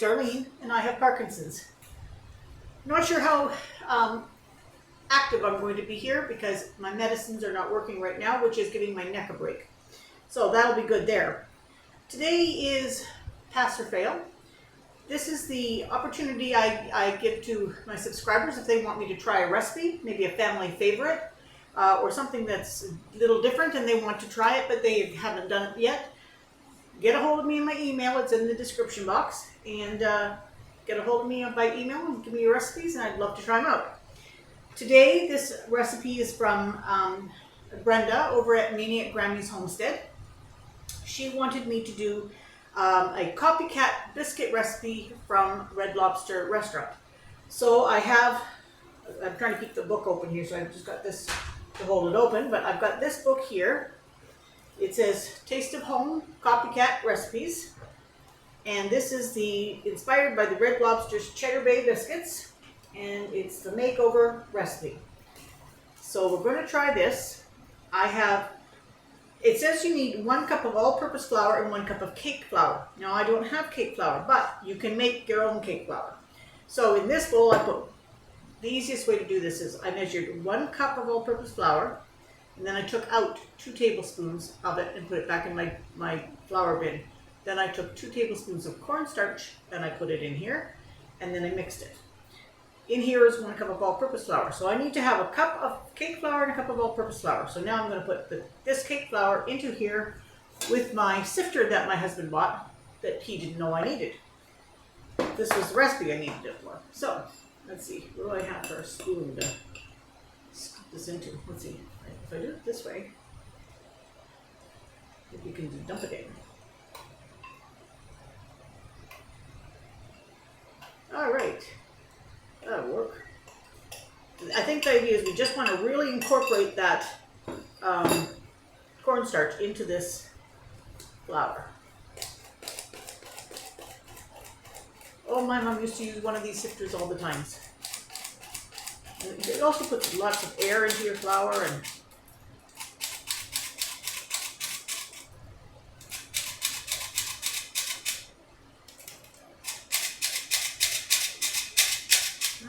Darlene, and I have Parkinson's. Not sure how active I'm going to be here because my medicines are not working right now, which is giving my neck a break. So that'll be good there. Today is Pass or Fail. This is the opportunity I give to my subscribers if they want me to try a recipe, maybe a family favorite, or something that's a little different and they want to try it but they haven't done it yet. Get a hold of me in my email, it's in the description box, and get a hold of me by email and give me your recipes and I'd love to try them out. Today this recipe is from Brenda over at Mainiac Grammies Homestead. She wanted me to do a copycat biscuit recipe from Red Lobster restaurant. So I'm trying to keep the book open here, so I've just got this to hold it open, but I've got this book here. It says Taste of Home Copycat Recipes, and this is inspired by the Red Lobster's Cheddar Bay biscuits, and it's the makeover recipe. So we're going to try this. It says you need 1 cup of all-purpose flour and 1 cup of cake flour. Now I don't have cake flour, but you can make your own cake flour. So in this bowl the easiest way to do this is I measured 1 cup of all-purpose flour, and then I took out 2 tablespoons of it and put it back in my flour bin. Then I took 2 tablespoons of cornstarch and I put it in here, and then I mixed it. In here is 1 cup of all-purpose flour. So I need to have a cup of cake flour and a cup of all-purpose flour. So now I'm going to put this cake flour into here with my sifter that my husband bought that he didn't know I needed. This was the recipe I needed it for. So let's see, what do I have for a spoon to scoop this into? Let's see, if I do it this way, maybe you can dump it in. All right. That'll work. I think the idea is we just want to really incorporate that cornstarch into this flour. Oh, my mom used to use one of these sifters all the time. And it also puts lots of air into your flour and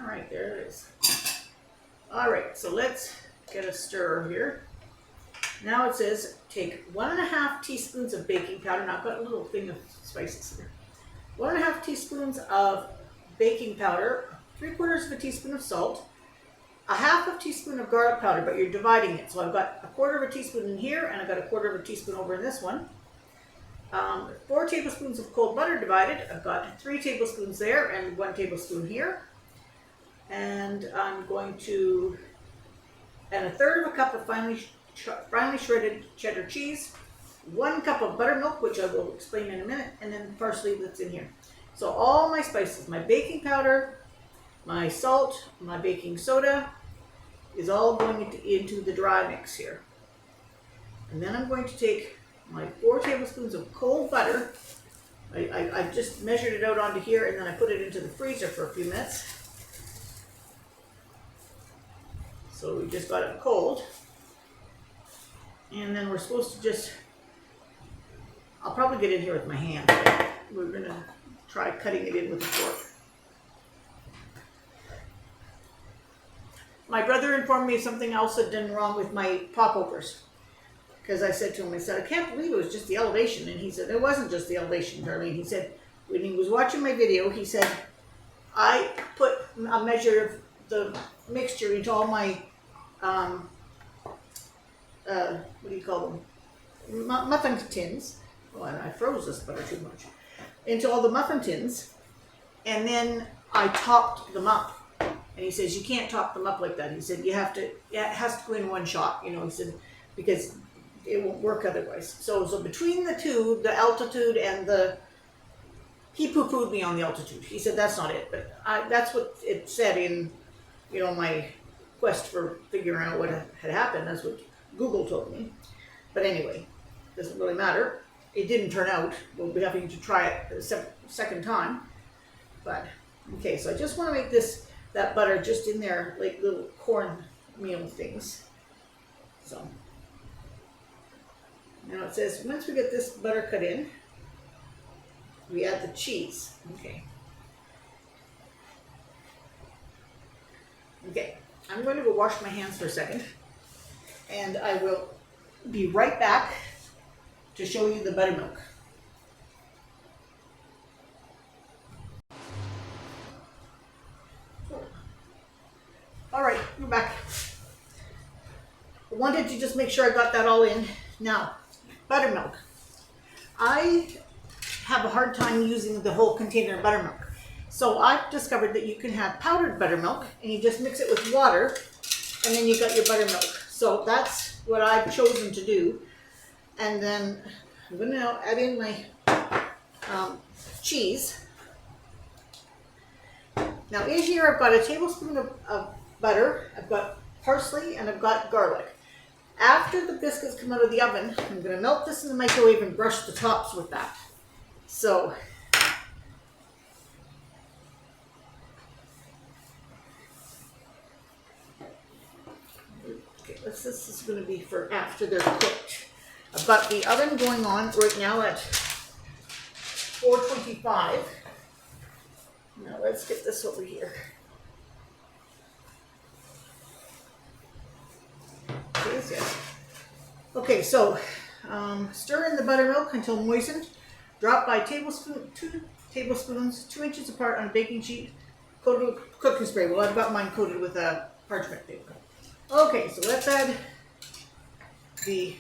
Alright, there it is. Alright, so let's get a stir here. Now it says take 1.5 teaspoons of baking powder. Now I've got a little thing of spices here. 1.5 teaspoons of baking powder, 3/4 teaspoon of salt, 1/2 teaspoon of garlic powder, but you're dividing it. So I've got 1/4 teaspoon in here, and I've got 1/4 teaspoon over in this one. 4 tablespoons of cold butter divided. I've got 3 tablespoons there and 1 tablespoon here. And I'm going to add 1/3 cup of finely shredded cheddar cheese, 1 cup of buttermilk, which I will explain in a minute, and then parsley that's in here. So all my spices, my baking powder, my salt, my baking soda is all going into the dry mix here. And then I'm going to take my 4 tablespoons of cold butter. I just measured it out onto here, and then I put it into the freezer for a few minutes. So we just got it cold. And then we're supposed to I'll probably get in here with my hand, but we're going to try cutting it in with a fork. My brother informed me of something else had done wrong with my popovers. Because I said to him, I can't believe it was just the elevation. And he said, it wasn't just the elevation, Darlene. He said, when he was watching my video, he said, I put a measure of the mixture into all my what do you call them? Muffin tins. Oh, and I froze this butter too much. Into all the muffin tins, and then I topped them up. And he says, you can't top them up like that. He said, it has to go in one shot, he said, because it won't work otherwise. So between the two, the altitude and he poo-pooed me on the altitude. He said, that's not it. But that's what it said in, my quest for figuring out what had happened. That's what Google told me. But anyway, doesn't really matter. It didn't turn out. We'll be having to try it a second time. But, okay, so I just want to make that butter just in there, like little cornmeal things. So, now it says, once we get this butter cut in, we add the cheese. Okay, Okay, I'm going to go wash my hands for a second, and I will be right back to show you the buttermilk. All right, we're back. I wanted to just make sure I got that all in. Now, buttermilk. I have a hard time using the whole container of buttermilk. So I've discovered that you can have powdered buttermilk and you just mix it with water and then you got your buttermilk. So that's what I've chosen to do. And then I'm going to now add in my cheese. Now in here I've got a tablespoon of butter, I've got parsley, and I've got garlic. After the biscuits come out of the oven, I'm going to melt this in the microwave and brush the tops with that. So, okay, this is going to be for after they're cooked. I've got the oven going on right now at 425. Now let's get this over here. Okay, so stir in the buttermilk until moistened. Drop by 2 tablespoons, 2 inches apart on a baking sheet, coated with cooking spray. Well, I've got mine coated with a parchment paper. Okay, so let's add the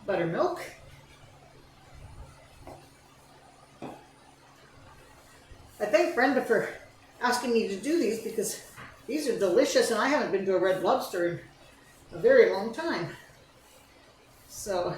buttermilk. I thank Brenda for asking me to do these because these are delicious and I haven't been to a Red Lobster in a very long time. So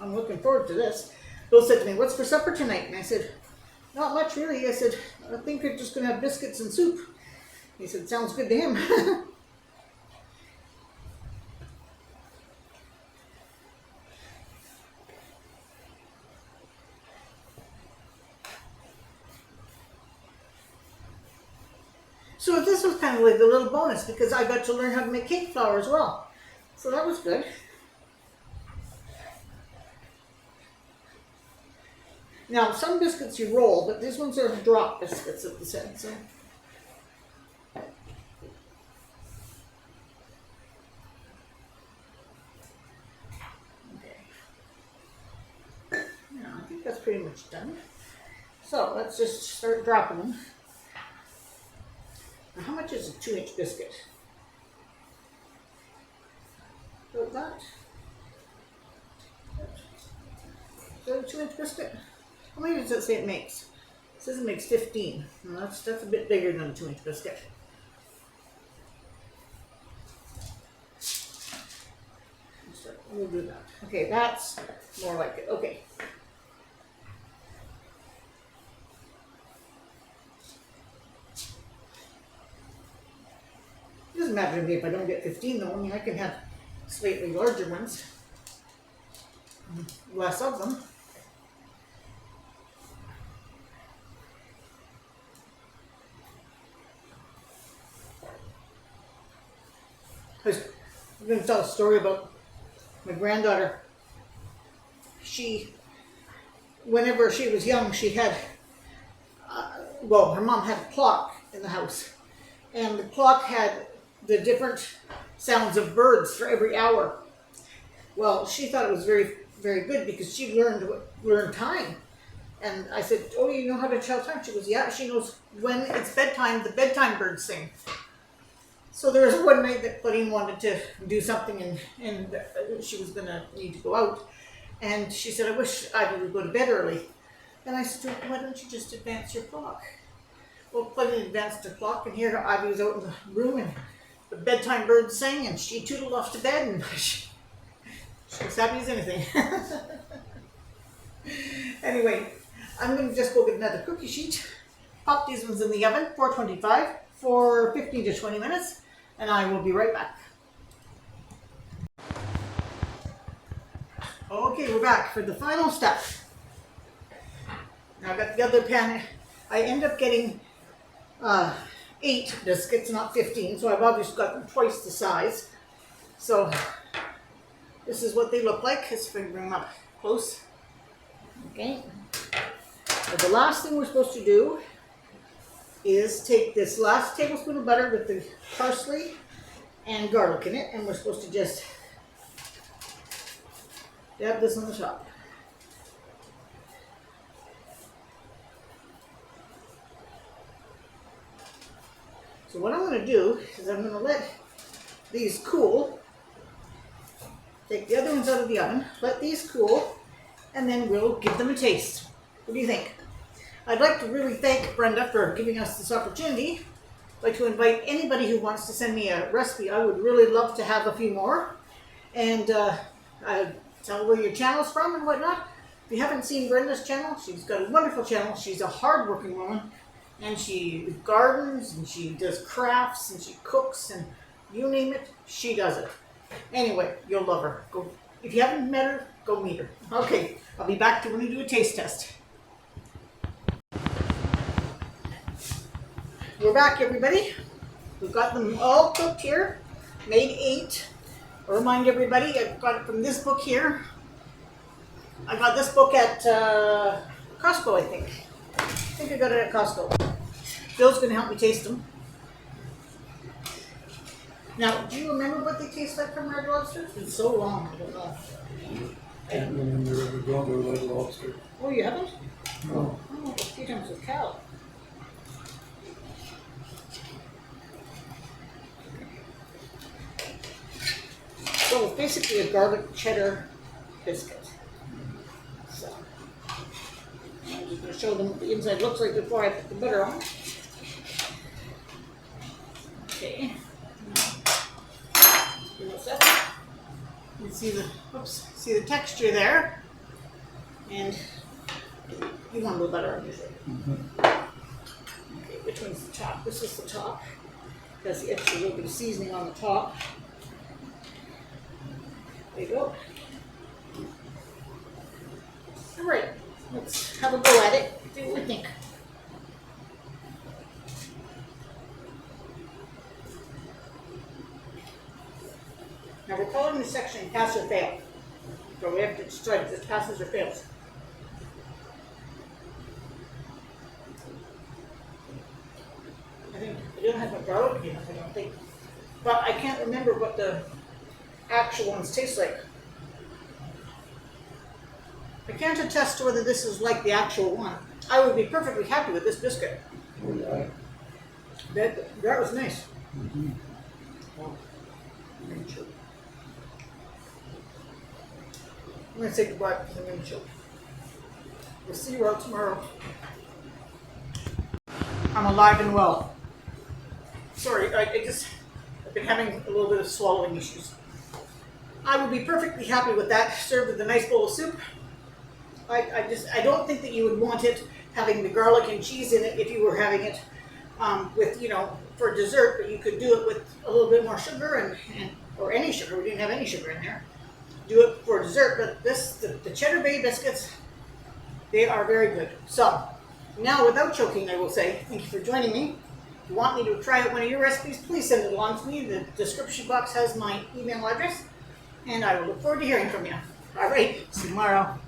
I'm looking forward to this. Bill said to me, "What's for supper tonight?" And I said, "Not much really." I said, "I think we're just going to have biscuits and soup." He said, "Sounds good to him." So this was kind of like a little bonus because I got to learn how to make cake flour as well. So that was good. Now, some biscuits you roll, but these ones are drop biscuits at this end. So. Okay. Now, I think that's pretty much done. So let's just start dropping them. Now, how much is a 2-inch biscuit? About that. Is that a 2-inch biscuit? How many does it say it makes? It says it makes 15. Well, that's a bit bigger than a 2-inch biscuit. So we'll do that. Okay, that's more like it. Okay. It doesn't matter to me if I don't get 15 though. I mean, I can have slightly larger ones. Less of them. I'm going to tell a story about my granddaughter. Whenever she was young, she had, her mom had a clock in the house. And the clock had the different sounds of birds for every hour. Well, she thought it was very, very good because she learned time. And I said, "Oh, you know how to tell time?" She goes, "Yeah." She knows when it's bedtime, the bedtime birds sing. So there was one night that Claudine wanted to do something and she was going to need to go out. And she said, "I wish Ivy would go to bed early." And I said, "Why don't you just advance your clock?" Well, Claudine advanced her clock and here Ivy was out in the room and the bedtime birds sang and she tootled off to bed and she was happy as anything. Anyway, I'm going to just go get another cookie sheet. Pop these ones in the oven, 425, for 15 to 20 minutes. And I will be right back. Okay, we're back for the final step. Now I've got the other pan. I end up getting 8 biscuits, not 15, so I've obviously got them twice the size. So this is what they look like. Let's bring them up close. Okay. So the last thing we're supposed to do is take this last tablespoon of butter with the parsley and garlic in it, and we're supposed to just dab this on the top. So what I'm going to do is I'm going to let these cool. Take the other ones out of the oven, let these cool, and then we'll give them a taste. What do you think? I'd like to really thank Brenda for giving us this opportunity. I'd like to invite anybody who wants to send me a recipe. I would really love to have a few more. And tell where your channel's from and whatnot. If you haven't seen Brenda's channel, she's got a wonderful channel. She's a hard-working woman, and she gardens, and she does crafts, and she cooks, and you name it, she does it. Anyway, you'll love her. Go, if you haven't met her, go meet her. Okay, I'll be back to when we do a taste test. We're back, everybody. We've got them all cooked here. Made 8. I'll remind everybody, I got it from this book here. I got this book at Costco, I think. I think I got it at Costco. Bill's going to help me taste them. Now, do you remember what they taste like from Red Lobster? It's been so long, I don't know. I can't remember ever going to a Red Lobster. Oh, you haven't? No. Oh, a few times with Cal. So it's basically a garlic cheddar biscuit. So I'm just going to show them what the inside looks like before I put the butter on. Okay. Give it a second. You see the texture there, and you want a little butter on usually. Okay, which one's the top? This is the top. Has the extra little bit of seasoning on the top. There you go. All right, let's have a go at it. See what we think. Now we're calling this section pass or fail. So we have to decide if this passes or fails. I think I don't have my garlic enough, I don't think. But I can't remember what the actual ones taste like. I can't attest to whether this is like the actual one. I would be perfectly happy with this biscuit. Oh, yeah. That was nice. Mm-hmm. Oh, I'm going to say goodbye because I'm going to choke. We'll see you out tomorrow. I'm alive and well. Sorry, I've been having a little bit of swallowing issues. I would be perfectly happy with that, served with a nice bowl of soup. I don't think that you would want it having the garlic and cheese in it if you were having it with, for dessert, but you could do it with a little bit more sugar or any sugar. We didn't have any sugar in there. Do it for dessert, but the Cheddar Bay biscuits, they are very good. So, now without choking, I will say, thank you for joining me. If you want me to try out one of your recipes, please send it along to me. The description box has my email address, and I will look forward to hearing from you. All right, see you tomorrow.